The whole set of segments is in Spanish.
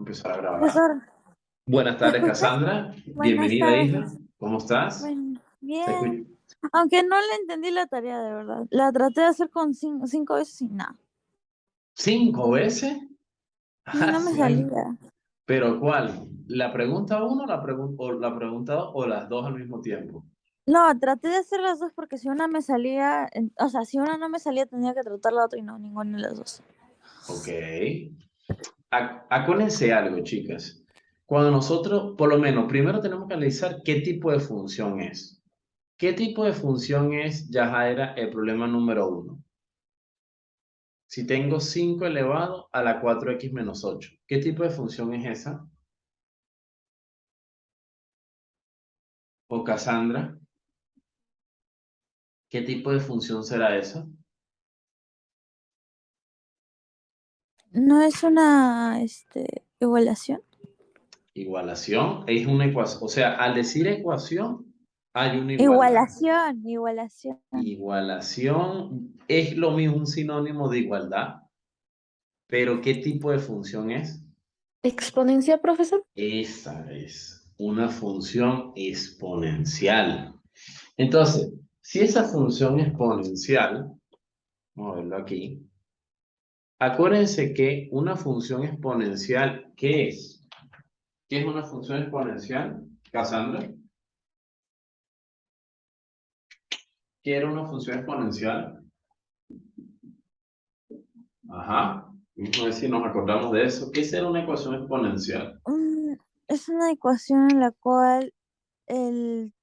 Empezar a grabar. Profesor, Buenas ¿me tardes, escuchas? Cassandra. Buenas Bienvenida, hija. tardes. ¿Cómo estás? Bueno, ¿Se escucha? bien. Aunque no le entendí la tarea, de verdad. La traté de hacer con cinco veces y nada. ¿Cinco veces? Y Ah, no me sí, ay. salía. ¿Pero cuál? ¿La pregunta uno o la pregunta dos o las dos al mismo tiempo? No, traté de hacer las dos porque si una me salía, o sea, si una no me salía tenía que tratar la otra y no, ninguna de las dos. Ok. Acuérdense algo, chicas. Cuando nosotros, por lo menos, primero tenemos que analizar qué tipo de función es. ¿Qué tipo de función es, Yajaira, el problema número uno? Si tengo 5 elevado a la 4x menos 8, ¿qué tipo de función es esa? O Cassandra, ¿qué tipo de función será esa? ¿No es una, igualación? Igualación es una ecuación. O sea, al decir ecuación, hay una igualdad. Igualación. Igualación es lo mismo, un sinónimo de igualdad, pero ¿qué tipo de función es? ¿Exponencial, profesor? Esa es una función exponencial. Entonces, si esa función exponencial, vamos a verlo aquí. Acuérdense que una función exponencial, ¿qué es? ¿Qué es una función exponencial, Cassandra? ¿Qué era una función exponencial? Ajá. Vamos a ver si nos acordamos de eso. ¿Qué será una ecuación exponencial? Mm, es una ecuación en la cual el,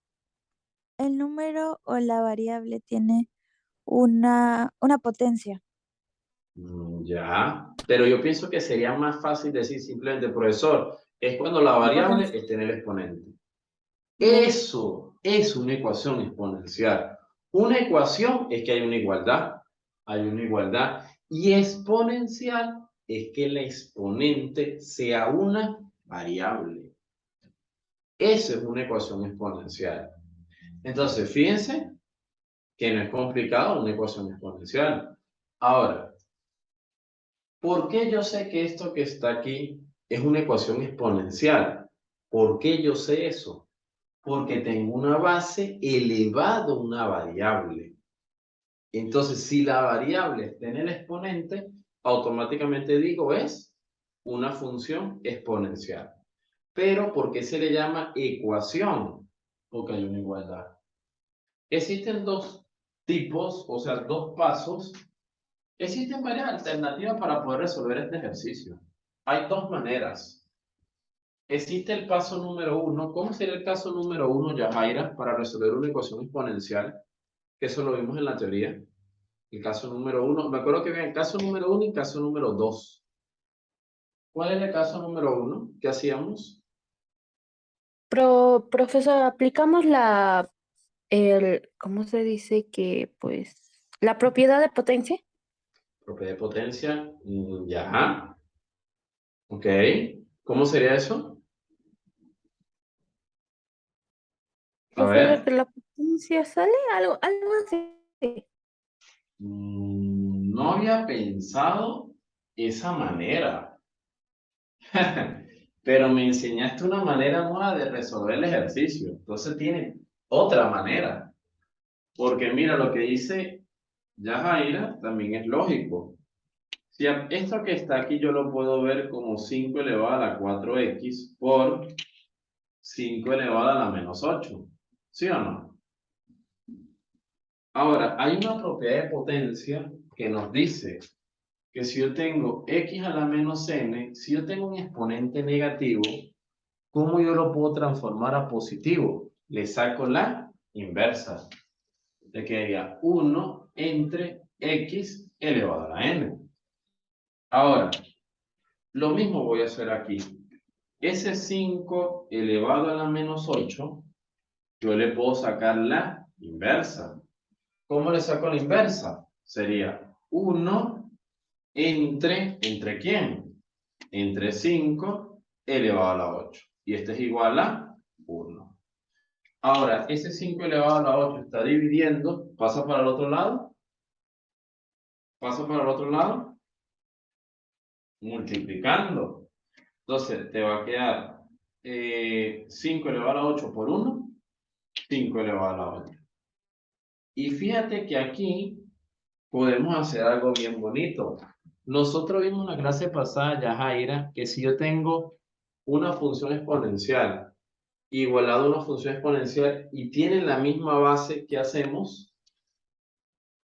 el número o la variable tiene una potencia. Ya. Pero yo pienso que sería más fácil decir simplemente, profesor, es cuando la La variable potencia. está en el exponente. Ya. Eso es una ecuación exponencial. Una ecuación es que hay una igualdad. Hay una igualdad. Y exponencial es que la exponente sea una variable. Eso es una ecuación exponencial. Entonces, fíjense que no es complicado una ecuación exponencial. Ahora, ¿por qué yo sé que esto que está aquí es una ecuación exponencial? ¿Por qué yo sé eso? Porque tengo una base elevado a una variable. Entonces, si la variable está en el exponente, automáticamente digo es una función exponencial. Pero, ¿por qué se le llama ecuación? Porque hay una igualdad. Existen dos tipos, o sea, dos pasos. Existen varias alternativas para poder resolver este ejercicio. Hay dos maneras. Existe el paso número uno. ¿Cómo sería el caso número uno, Yajaira, para resolver una ecuación exponencial? Que eso lo vimos en la teoría. El caso número uno. Me acuerdo que había el caso número uno y el caso número dos. ¿Cuál es el caso número uno? ¿Qué hacíamos? Profesor, aplicamos ¿cómo se dice que, pues, la propiedad de potencia? Propiedad de potencia. Ya. Ok. ¿Cómo sería eso? A Profesor, que ver. la potencia sale algo así. No había pensado esa manera. Pero me enseñaste una manera nueva de resolver el ejercicio. Entonces tiene otra manera. Porque mira, lo que dice Yajaira también es lógico. Si esto que está aquí yo lo puedo ver como 5 elevado a la 4x por 5 elevado a la menos 8. ¿Sí o no? Ahora, hay una propiedad de potencia que nos dice que si yo tengo x a la menos n, si yo tengo un exponente negativo, ¿cómo yo lo puedo transformar a positivo? Le saco la inversa. Le quedaría 1 entre x elevado a la n. Ahora, lo mismo voy a hacer aquí. Ese 5 elevado a la menos 8, yo le puedo sacar la inversa. ¿Cómo le saco la inversa? Sería 1 ¿entre quién? Entre 5 elevado a la 8. Y este es igual a 1. Ahora, ese 5 elevado a la 8 está dividiendo, pasa para el otro lado, pasa para el otro lado, multiplicando. Entonces, te va a quedar 5 elevado a la 8 por 1, 5 elevado a la 8. Y fíjate que aquí podemos hacer algo bien bonito. Nosotros vimos en la clase pasada, Yajaira, que si yo tengo una función exponencial igualada a una función exponencial y tienen la misma base, ¿qué hacemos?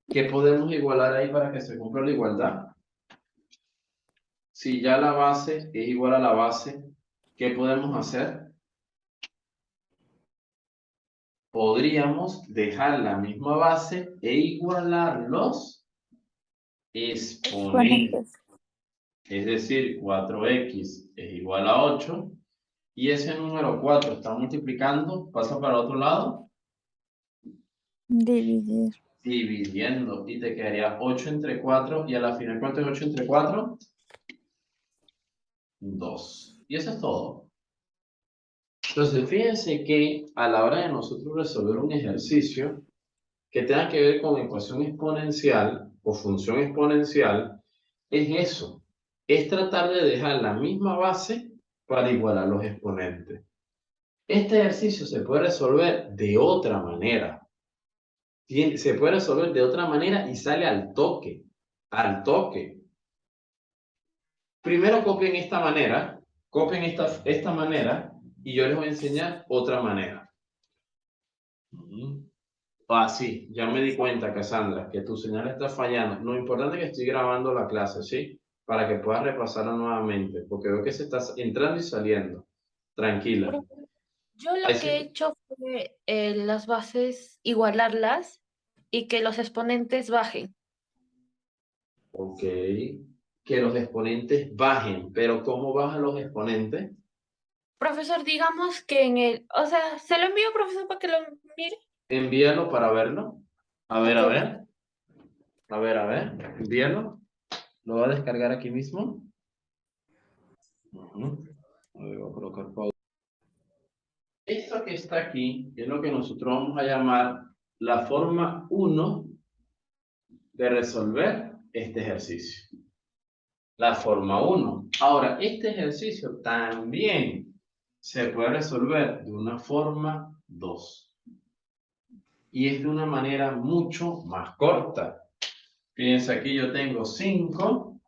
¿Qué podemos igualar ahí para que se cumpla la igualdad? Si ya la base es igual a la base, ¿qué podemos hacer? Podríamos dejar la misma base e igualar los exponentes. Exponentes. Es decir, 4x es igual a 8. Y ese número 4 está multiplicando, pasa para el otro lado, Dividir. dividiendo. Y te quedaría 8 entre 4. Y a la final, ¿cuánto es 8 entre 4? 2. Y eso es todo. Entonces, fíjense que a la hora de nosotros resolver un ejercicio que tenga que ver con ecuación exponencial o función exponencial, es eso. Es tratar de dejar la misma base para igualar los exponentes. Este ejercicio se puede resolver de otra manera. Se puede resolver de otra manera y sale al toque. Al toque. Primero copien esta manera. Copien esta manera. Y yo les voy a enseñar otra manera. Sí, ya me di cuenta, Cassandra, que tu señal está fallando. Lo importante es que estoy grabando la clase, ¿sí? Para que puedas repasarla nuevamente. Porque veo que se está entrando y saliendo. Tranquila. Yo Ahí lo que he sí. hecho fue las bases igualarlas y que los exponentes bajen. Ok. Que los exponentes bajen. Pero ¿cómo bajan los exponentes? Profesor, digamos que o sea, se lo envío, profesor, para que lo mire. Envíalo para verlo. A ver, Ok. a ver. A ver, a ver. Envíalo. Lo voy a descargar aquí mismo. Voy a colocar pausa. Esto que está aquí es lo que nosotros vamos a llamar la forma 1 de resolver este ejercicio. La forma 1. Ahora, este ejercicio también se puede resolver de una forma 2. Y es de una manera mucho más corta. Fíjense aquí, yo tengo 5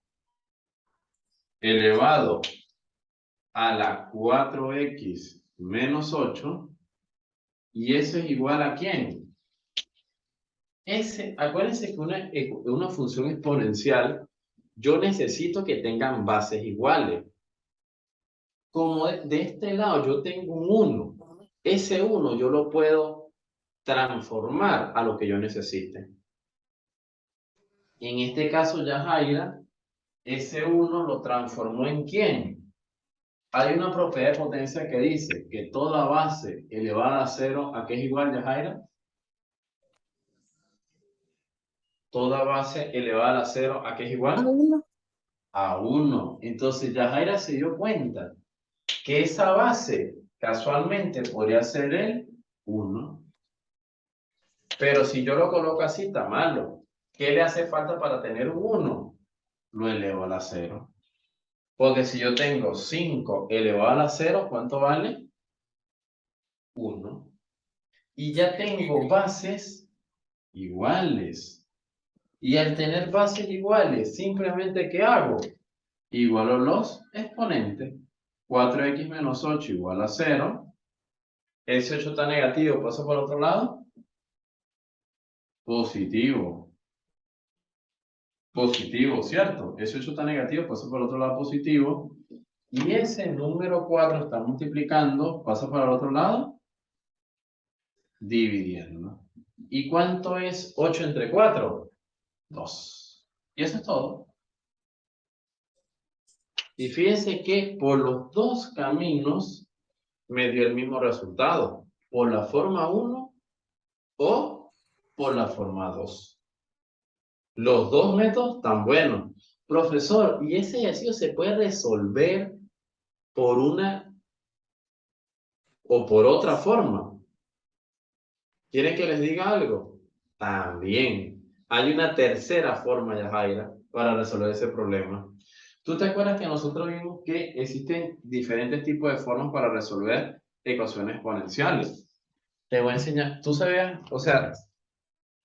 elevado a la 4x menos 8. ¿Y eso es igual a quién? Acuérdense que una función exponencial, yo necesito que tengan bases iguales. Como de este lado yo tengo un 1, ese 1 yo lo puedo transformar a lo que yo necesite. En este caso ya Jaira, ese 1 lo transformó ¿en quién? Hay una propiedad de potencia que dice que toda base elevada a 0, ¿a qué es igual, Yajaira? Toda base elevada a 0, ¿a qué es igual? A 1. A 1. Entonces Yajaira se dio cuenta que esa base casualmente podría ser el 1. Pero si yo lo coloco así, está malo. ¿Qué le hace falta para tener un 1? Lo elevo a la 0. Porque si yo tengo 5 elevado a la 0, ¿cuánto vale? 1. Y ya tengo bases iguales. Y al tener bases iguales, simplemente ¿qué hago? Igualo los exponentes. 4x menos 8 igual a 0. Ese 8 está negativo, paso por el otro lado. Positivo. Positivo, ¿cierto? Ese 8 está negativo, pasa por el otro lado positivo. Y ese número 4 está multiplicando, pasa para el otro lado, dividiendo. ¿Y cuánto es 8 entre 4? 2. Y eso es todo. Y fíjense que por los dos caminos me dio el mismo resultado. Por la forma 1 o por la forma 2. Los dos métodos están buenos. Profesor, ¿y ese ejercicio se puede resolver por una o por otra forma? ¿Quieren que les diga algo? También hay una tercera forma, Yajaira, para resolver ese problema. ¿Tú te acuerdas que nosotros vimos que existen diferentes tipos de formas para resolver ecuaciones exponenciales? Te voy a enseñar, tú sabías, o sea,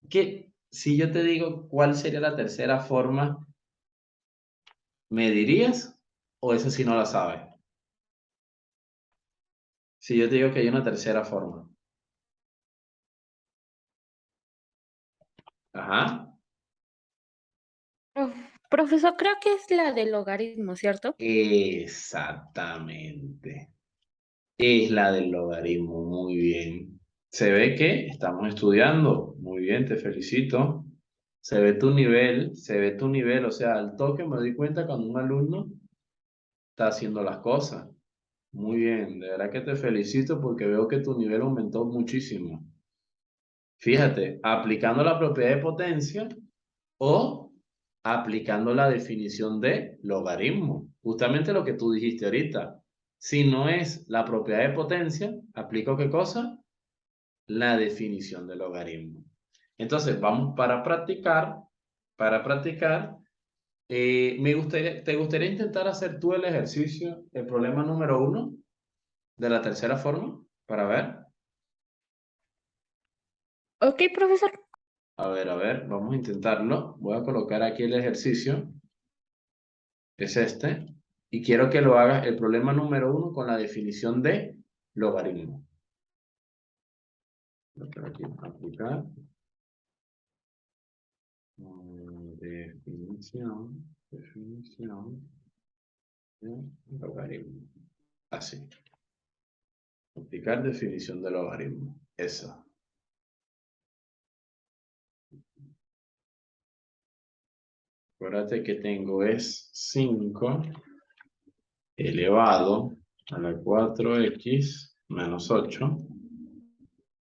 que si yo te digo cuál sería la tercera forma, ¿me dirías? ¿O esa sí no la sabes? Si yo te digo que hay una tercera forma. Ajá. Profesor, creo que es la del logaritmo, ¿cierto? Exactamente. Es la del logaritmo. Muy bien. Se ve que estamos estudiando. Muy bien, te felicito. Se ve tu nivel, se ve tu nivel. O sea, al toque me doy cuenta cuando un alumno está haciendo las cosas. Muy bien, de verdad que te felicito porque veo que tu nivel aumentó muchísimo. Fíjate, aplicando la propiedad de potencia o aplicando la definición de logaritmo. Justamente lo que tú dijiste ahorita. Si no es la propiedad de potencia, ¿aplico qué cosa? La definición de logaritmo. Entonces, vamos para practicar. ¿Te gustaría intentar hacer tú el ejercicio, el problema número 1 de la tercera forma? Para ver. Ok, profesor. A ver, vamos a intentarlo. Voy a colocar aquí el ejercicio. Es este. Y quiero que lo hagas el problema número 1 con la definición de logaritmo. Aquí, aplicar. Definición de logaritmo. Así. Aplicar definición de logaritmo. Esa. Acuérdate que tengo es 5 elevado a la 4x menos 8.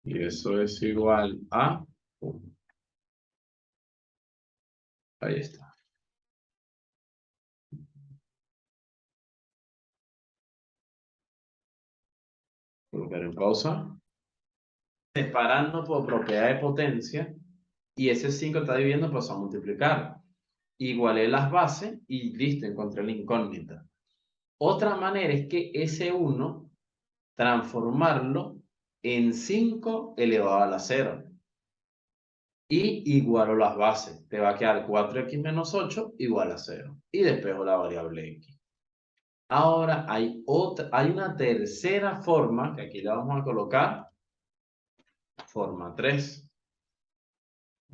Y eso es igual a 1. Ahí está. Colocar en pausa. Separando por propiedad de potencia. Y ese 5 está dividiendo, pues a multiplicar. Igualé las bases y listo, encontré la incógnita. Otra manera es que ese 1 transformarlo en 5 elevado a la 0. Y igualo las bases. Te va a quedar 4x menos 8 igual a 0. Y despejo la variable x. Ahora hay una tercera forma, que aquí le vamos a colocar forma 3.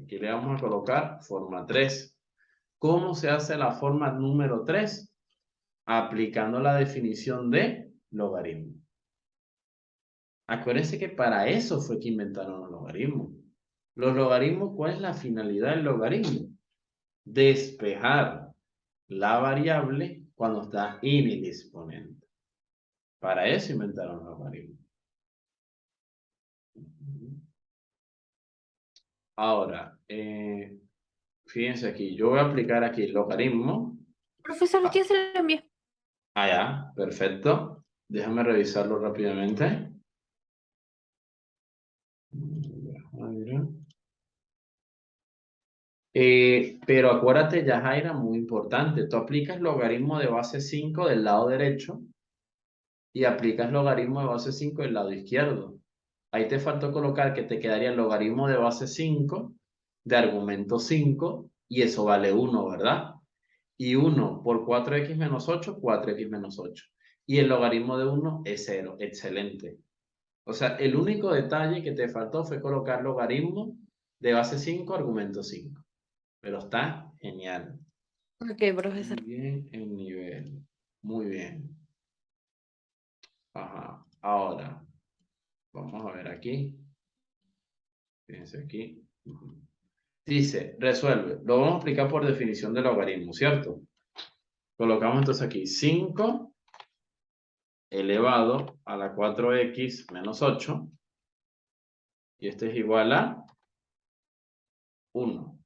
Aquí le vamos a colocar forma 3. ¿Cómo se hace la forma número 3? Aplicando la definición de logaritmo. Acuérdense que para eso fue que inventaron los logaritmos. Los logaritmos, ¿cuál es la finalidad del logaritmo? Despejar la variable cuando está en el exponente. Para eso inventaron los logaritmos. Ahora, fíjense aquí, yo voy a aplicar aquí el logaritmo. Profesor, ya se lo envié. Ah, ya, perfecto. Déjame revisarlo rápidamente. Pero acuérdate, Yajaira, muy importante. Tú aplicas logaritmo de base 5 del lado derecho y aplicas logaritmo de base 5 del lado izquierdo. Ahí te faltó colocar que te quedaría el logaritmo de base 5 de argumento 5 y eso vale 1, ¿verdad? Y 1 por 4x menos 8, 4x menos 8. Y el logaritmo de 1 es 0. Excelente. O sea, el único detalle que te faltó fue colocar logaritmo de base 5, argumento 5. Pero está genial. Ok, profesor. Muy bien el nivel. Muy bien. Ajá. Ahora, vamos a ver aquí. Fíjense aquí. Dice, resuelve. Lo vamos a explicar por definición de logaritmo, ¿cierto? Colocamos entonces aquí 5 elevado a la 4x menos 8. Y este es igual a 1.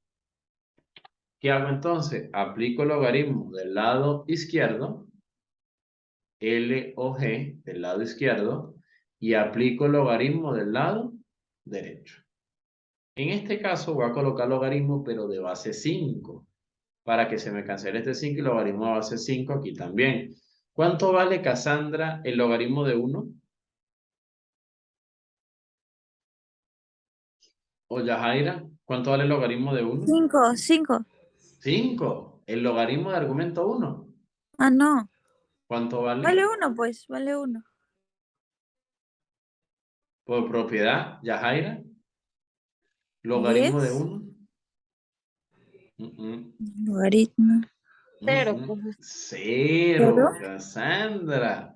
¿Qué hago entonces? Aplico el logaritmo del lado izquierdo, L o G del lado izquierdo, y aplico el logaritmo del lado derecho. En este caso voy a colocar logaritmo, pero de base 5. para que se me cancele este 5 y el logaritmo de base 5 aquí también. ¿Cuánto vale, Cassandra, el logaritmo de 1? O Yajaira, ¿cuánto vale el logaritmo de 1? 5. 5. El logaritmo de argumento 1. Ah, no. ¿Cuánto vale? Vale 1, pues, vale 1. Por propiedad, Yajaira. Logaritmo de 10. 1. Logaritmo. 0, profesor. Cero, ¿Cero? Cassandra.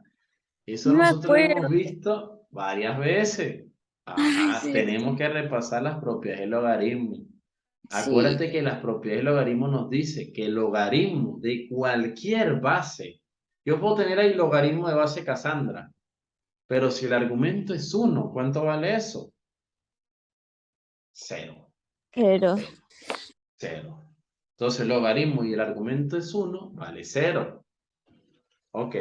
Eso No me nosotros lo hemos acuerdo. visto varias veces. Ay, Ajá, cierto. tenemos que repasar las propiedades del logaritmo. Sí. Acuérdate que las propiedades del logaritmo nos dice que el logaritmo de cualquier base, yo puedo tener ahí logaritmo de base Cassandra, pero si el argumento es 1, ¿cuánto vale eso? 0. Cero. Ok, 0. Entonces el logaritmo y el argumento es 1, vale 0. Ok.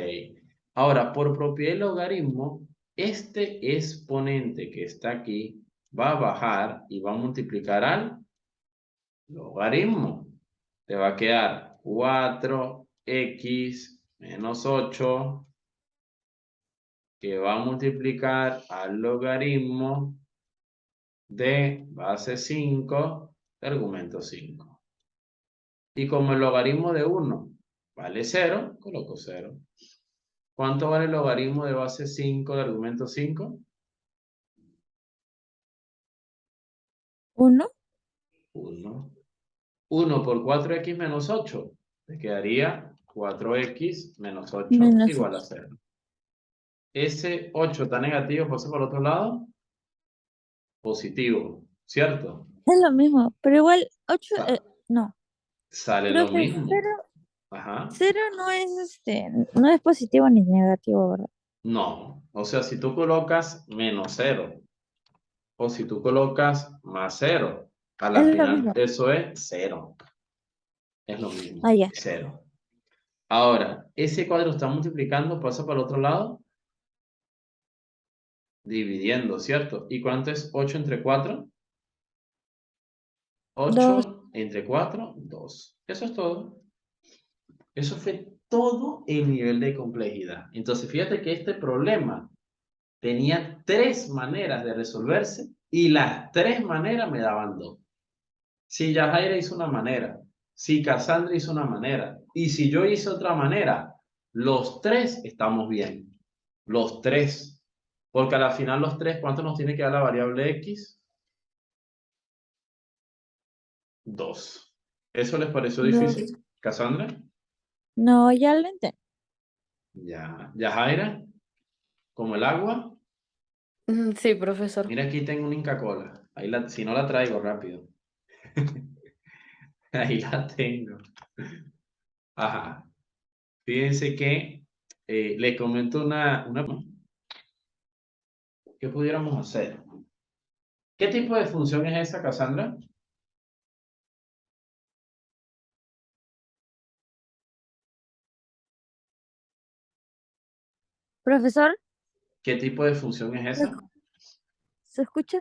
Ahora, por propiedad del logaritmo, este exponente que está aquí va a bajar y va a multiplicar al logaritmo. Te va a quedar 4x menos 8 que va a multiplicar al logaritmo de base 5 de argumento 5. Y como el logaritmo de 1 vale 0, coloco 0. ¿Cuánto vale el logaritmo de base 5 de argumento 5? 1. 1. 1 por 4x menos 8. Te quedaría 4x menos 8 Menos igual a 8. 0. Ese 8 está negativo, pasa por otro lado. Positivo, ¿cierto? Es lo mismo, pero igual 8, Sa- no. Sale lo Profe, mismo. Ajá. 0 no es positivo ni negativo, ¿verdad? No. O sea, si tú colocas menos 0 o si tú colocas más 0, a la Es lo final mismo. eso es 0. Es lo mismo. Ah, ya. 0. Ahora, ese cuadro está multiplicando, pasa para el otro lado. Dividiendo, ¿cierto? ¿Y cuánto es 8 entre 4? 2. 8 entre 4, 2. Eso es todo. Eso fue todo el nivel de complejidad. Entonces, fíjate que este problema tenía 3 maneras de resolverse y las 3 maneras me daban 2. Si Yajaira hizo una manera, si Cassandra hizo una manera y si yo hice otra manera, los 3 estamos bien. Los 3. Porque a la final los 3, ¿cuánto nos tiene que dar la variable X? 2. ¿Eso les pareció 2. difícil, Cassandra? No, ya lo entendí. Ya. Yajaira, como el agua. Sí, profesor. Mira, aquí tengo una Inca Kola. Si no la traigo rápido. Ahí la tengo. Ajá. Fíjense que les comento una. ¿Qué pudiéramos hacer? ¿Qué tipo de función es esa, Cassandra? Profesor, ¿Qué tipo de función es ¿se esa? se escucha?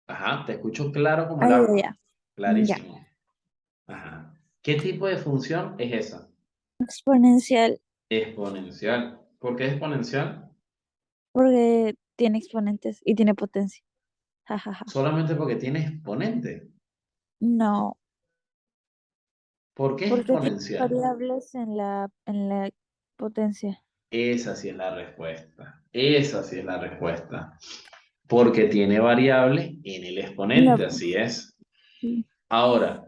Ajá, te escucho claro como el Ahí, agua. ya. Ya. Clarísimo. Ajá. ¿Qué tipo de función es esa? Exponencial, Exponencial. ¿Por qué exponencial? porque tiene exponentes y tiene potencia. Ja, ja, ja. Solamente porque tiene exponente. No, ¿Por qué porque tiene exponencial? variables en la potencia. Esa sí es la respuesta. Esa sí es la respuesta. Porque tiene variable en el No, exponente, así es. sí. Ahora,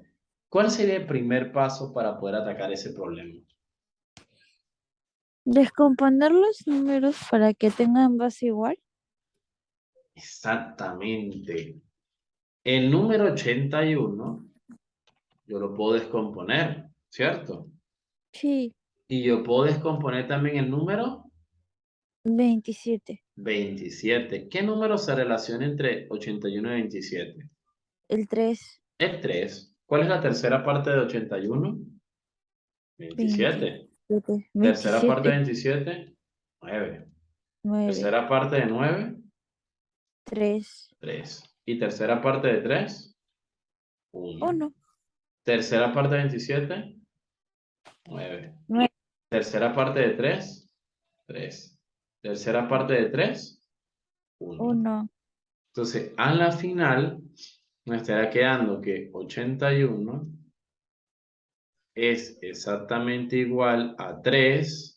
¿cuál sería el primer paso para poder atacar ese problema? Descomponer los números para que tengan base igual. Exactamente. El número 81, yo lo puedo descomponer, ¿cierto? Sí, Y yo puedo descomponer también el número 27. 27. ¿Qué número se relaciona entre 81 y 27? El 3, El 3. ¿Cuál es la tercera parte de 81? 27. 27. Tercera parte de 27, 27, 9. 9, Tercera parte de 9, 3, 3. Y tercera parte de 3, 1. 1. Tercera parte de 27, 9. 9. Tercera parte de 3, 3. Tercera parte de 3, 1. 1. Entonces, a la final, me estará quedando que 81 es exactamente igual a 3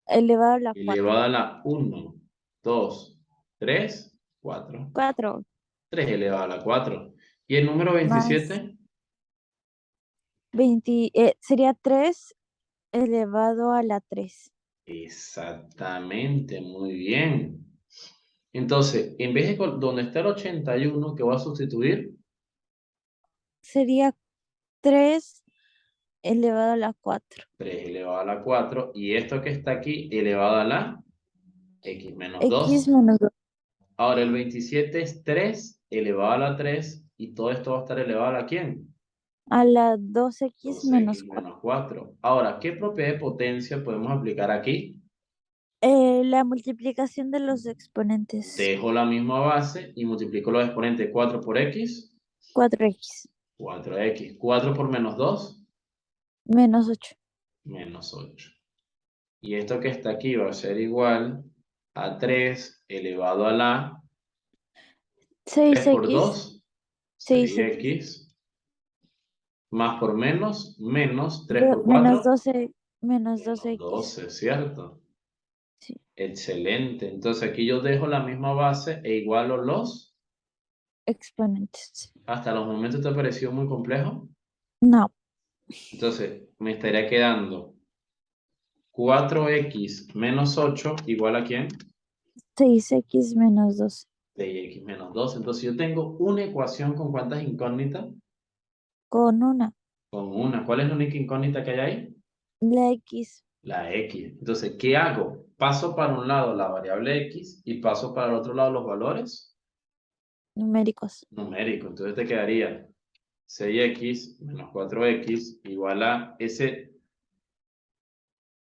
Elevado a la 4. elevado a la 1, 2, 3, 4. 4. 3 elevado a la 4. ¿Y el número Más 27? 20. Sería 3 elevado a la 3. Exactamente, muy bien. Entonces, en vez de donde está el 81, ¿qué voy a sustituir? Sería 3 elevado a la 4. 3 elevado a la 4. Y esto que está aquí, elevado a la x menos X 2. menos 2. Ahora el 27 es 3 elevado a la 3. Y todo esto va a estar elevado a la ¿quién? A la 2x menos 2x 4. menos 4. Ahora, ¿qué propiedad de potencia podemos aplicar aquí? La multiplicación de los exponentes. Dejo la misma base y multiplico los exponentes 4 por x. 4x 4x. 4 por menos 2. menos 8. Menos 8. Y esto que está aquí va a ser igual a 3 elevado a la 3 por 6x 2, 6x 6x, más por menos 3 por menos 4, 12 menos menos 12x. 12, ¿cierto? Sí. Excelente. Entonces aquí yo dejo la misma base e igualo los. Exponentes. Hasta los momentos te ha parecido muy complejo. No. Entonces me estaría quedando 4x menos 8 igual a ¿quién? 6x menos 12. 6x menos 2. Entonces yo tengo una ecuación con ¿cuántas incógnitas? Con una. Con una. ¿Cuál es la única incógnita que hay ahí? La x. La x. Entonces, ¿qué hago? Paso para un lado la variable x y paso para el otro lado los valores Numéricos. numéricos. Entonces te quedaría 6x menos 4x igual a ese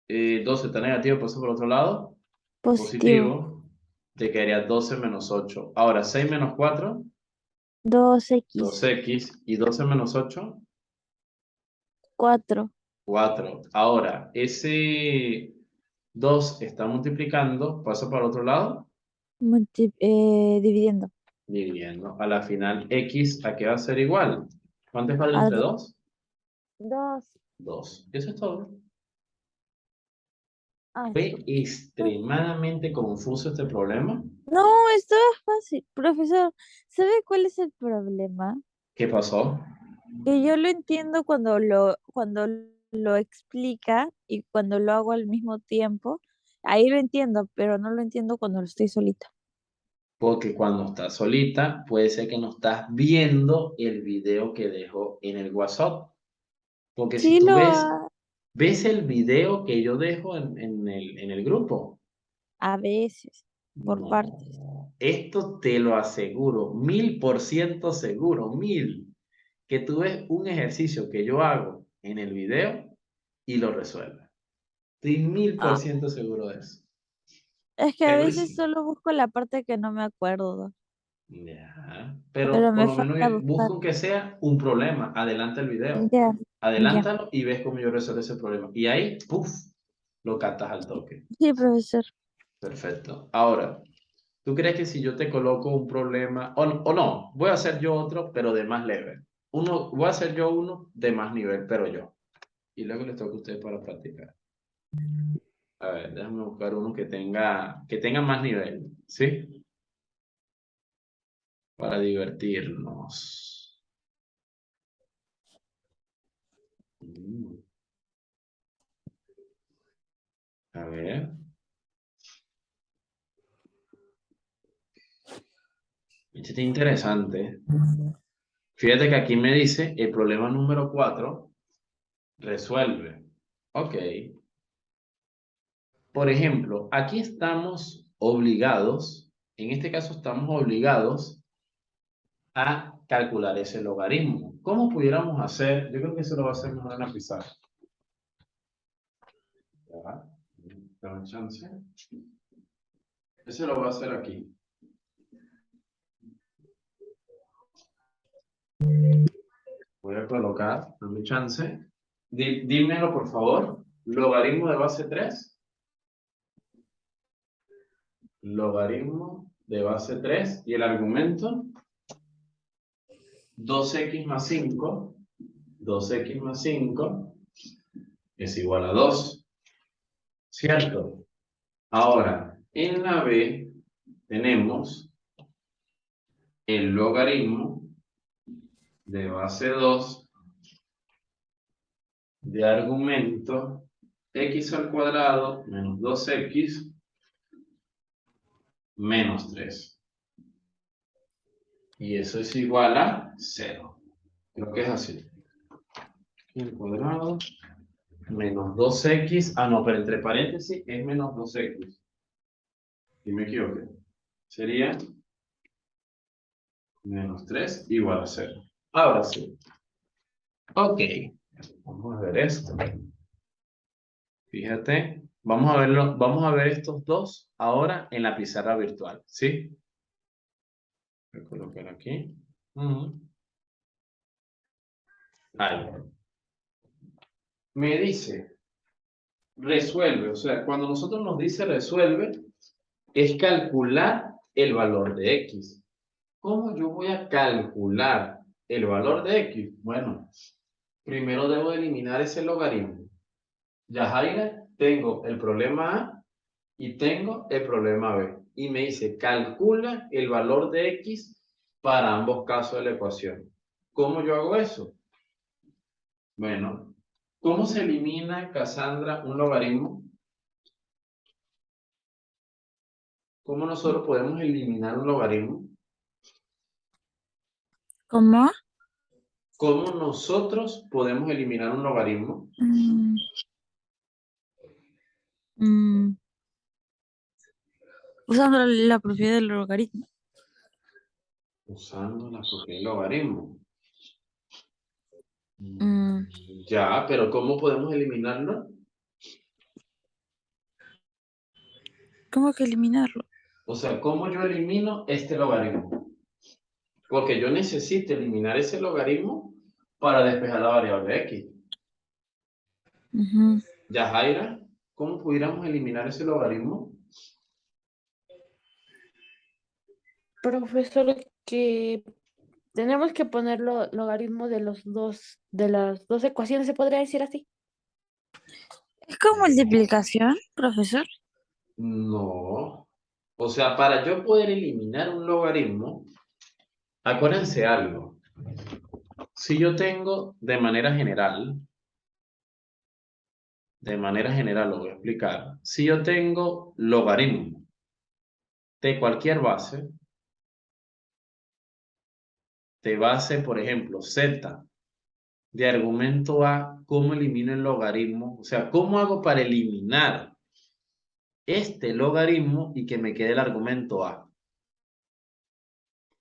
12 está negativo, paso por el otro lado. Positivo. Positivo. Te quedaría 12 menos 8. Ahora, 6 menos 4, 2x. 2x. Y 12 menos 8, 4. 4. Ahora, ese 2 está multiplicando, paso para el otro lado, Dividiendo. dividiendo. A la final, x, ¿a qué va a ser igual? ¿Cuánto es vale A entre 2? 2. 2. Eso es todo. Ah, Fue extremadamente confuso este problema. no, estaba fácil. Profesor, ¿sabe cuál es el problema? ¿Qué pasó? Que yo lo entiendo cuando lo explica y cuando lo hago al mismo tiempo. Ahí lo entiendo, pero no lo entiendo cuando lo estoy solita. Porque cuando estás solita, puede ser que no estás viendo el video que dejo en el WhatsApp. Porque si Sí, tú ves el video que yo dejo en el grupo. a veces, por partes. No, esto te lo aseguro, 1000% seguro, 1000, que tú ves un ejercicio que yo hago en el video y lo resuelves. Estoy mil por Ah, ciento seguro de eso. es que a veces Segurísimo. solo busco la parte que no me acuerdo, Ya, pero pero por me lo menos falta buscar. busco que sea un problema. Adelanta el video. Ya, ya. Adelántalo y ves cómo yo resuelvo ese problema. Y ahí, ¡puf!, lo captas al toque. Sí, profesor. Perfecto. Ahora, ¿tú crees que si yo te coloco un problema, o no, voy a hacer yo otro, pero de más leve? Voy a hacer yo uno de más nivel, pero yo. Y luego les toca a ustedes para practicar. A ver, déjame buscar uno que tenga más nivel, ¿sí? Para divertirnos. Mm, A ver. Este está interesante. Fíjate que aquí me dice el problema número 4, resuelve. Ok. Por ejemplo, aquí estamos obligados, en este caso estamos obligados a calcular ese logaritmo. ¿Cómo pudiéramos hacer? Yo creo que eso lo va a hacer mejor en la pizarra. Ya va. Dame chance. Ese lo va a hacer aquí. Voy voy a colocar, dame chance. Dímelo, por favor. Logaritmo de base 3. Logaritmo de base 3. Y el argumento, 2x más 5. 2x más 5 es igual a 2. ¿Cierto? Ahora, en la B tenemos el logaritmo de base 2 de argumento x al cuadrado menos 2x menos 3. Y eso es igual a 0. Creo que es así. Al cuadrado menos 2x. Ah, no, pero entre paréntesis es menos 2x. Y me equivoqué. Sería menos 3 igual a 0. Ahora sí. Ok. Vamos a ver esto. Fíjate. Vamos a verlo. Vamos a ver estos dos ahora en la pizarra virtual. ¿Sí? Voy a colocar aquí. Ahí. Me dice, resuelve. O sea, cuando nosotros nos dice resuelve, es calcular el valor de x. ¿Cómo yo voy a calcular el valor de x? Bueno, primero debo eliminar ese logaritmo. Ya, Jaira, tengo el problema A y tengo el problema B. Y me dice, calcula el valor de x para ambos casos de la ecuación. ¿Cómo yo hago eso? Bueno, ¿cómo se elimina, Cassandra, un logaritmo? ¿Cómo nosotros podemos eliminar un logaritmo? ¿Cómo? ¿Cómo nosotros podemos eliminar un logaritmo? Mm, mm, usando la propiedad del logaritmo. Usando la propiedad del logaritmo. Mm, Ya, pero ¿cómo podemos eliminarlo? ¿Cómo que eliminarlo? O sea, ¿cómo yo elimino este logaritmo? Porque yo necesito eliminar ese logaritmo para despejar la variable x. Ujú. Ya, Jaira, ¿cómo pudiéramos eliminar ese logaritmo? Profesor, que tenemos que poner logaritmo de de las dos ecuaciones, ¿se podría decir así? ¿Es como multiplicación, profesor? No. O sea, para yo poder eliminar un logaritmo, acuérdense algo. Si yo tengo de manera general lo voy a explicar. Si yo tengo logaritmo de cualquier base, de base, por ejemplo, z, de argumento A, ¿cómo elimino el logaritmo? O sea, ¿cómo hago para eliminar este logaritmo y que me quede el argumento A?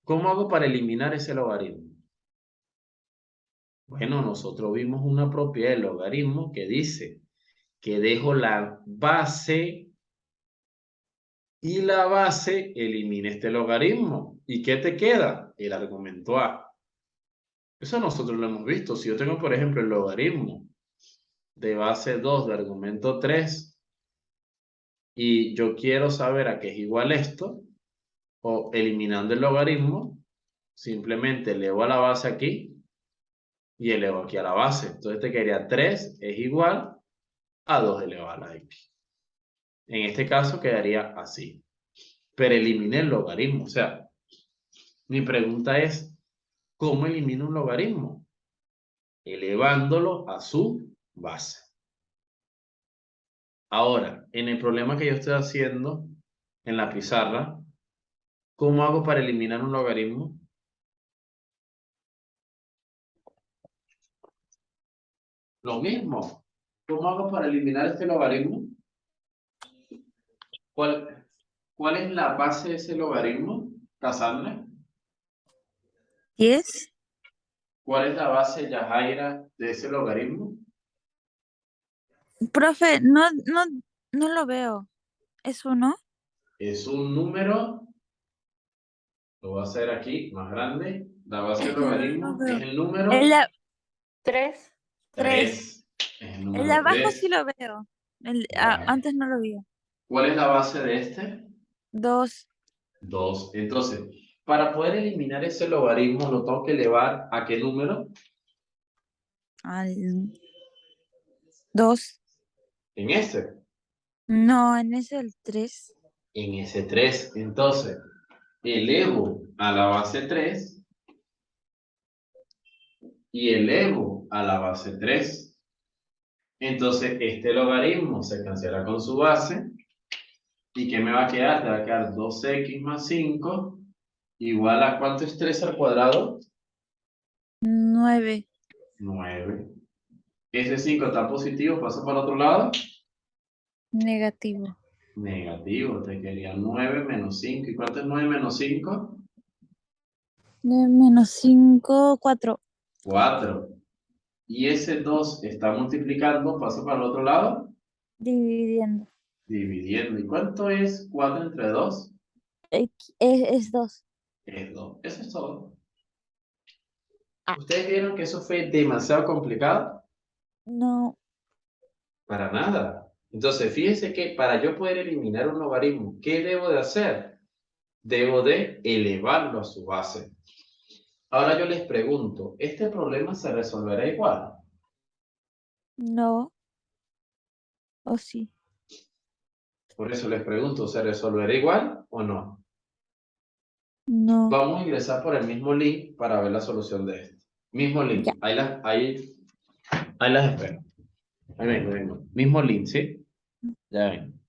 ¿Cómo hago para eliminar ese logaritmo? Bueno, nosotros vimos una propiedad del logaritmo que dice que dejo la base y la base elimina este logaritmo. ¿Y qué te queda? El argumento A. Eso nosotros lo hemos visto. Si yo tengo, por ejemplo, el logaritmo de base 2 de argumento 3 y yo quiero saber a qué es igual esto, o eliminando el logaritmo, simplemente elevo a la base aquí y elevo aquí a la base. Entonces te quedaría 3 es igual a 2 elevado a la x. En este caso quedaría así. Pero eliminé el logaritmo. O sea, mi pregunta es, ¿cómo elimino un logaritmo? Elevándolo a su base. Ahora, en el problema que yo estoy haciendo en la pizarra, ¿cómo hago para eliminar un logaritmo? Lo mismo. ¿Cómo hago para eliminar este logaritmo? ¿Cuál es la base de ese logaritmo, Cassandra? 10. ¿Cuál es la base, Yajaira, de ese logaritmo? Profe, no lo veo. ¿Es uno? Es un número, lo voy a hacer aquí, más grande. La base del No lo logaritmo es veo. el Es número. la, 3. 3. Es el El número de abajo 3. sí lo veo. Bueno. Antes no lo vi. ¿Cuál es la base de este? 2 2. Entonces, para poder eliminar ese logaritmo, lo tengo que elevar ¿a qué número? al 2. En este. No, en ese el 3. En ese 3. Entonces, elevo a la base 3 y elevo a la base 3. Entonces, este logaritmo se cancela con su base. ¿Y qué me va a quedar? Te va a quedar 2x más 5 igual a ¿cuánto es 3 al cuadrado? 9. 9. Ese 5 está positivo, pasa para el otro lado. Negativo. Negativo, te quedaría 9 menos 5. ¿Y cuánto es 9 menos 5? 9 menos 5, 4. 4. Y ese 2 está multiplicando, pasa para el otro lado. Dividiendo. Dividiendo. ¿Y cuánto es 4 entre 2? Es 2. Es 2. Eso es todo. Ah. ¿Ustedes vieron que eso fue demasiado complicado? No. Para nada. Entonces, fíjense que para yo poder eliminar un logaritmo, ¿qué debo de hacer? Debo de elevarlo a su base. Ahora yo les pregunto, ¿este problema se resolverá igual? No. ¿O sí? Por eso les pregunto, ¿se resolverá igual o no? No. Vamos a ingresar por el mismo link para ver la solución de esto. Mismo link. Ya. Ahí las espero. Ahí vengo. Mismo link, ¿sí? Ya ven.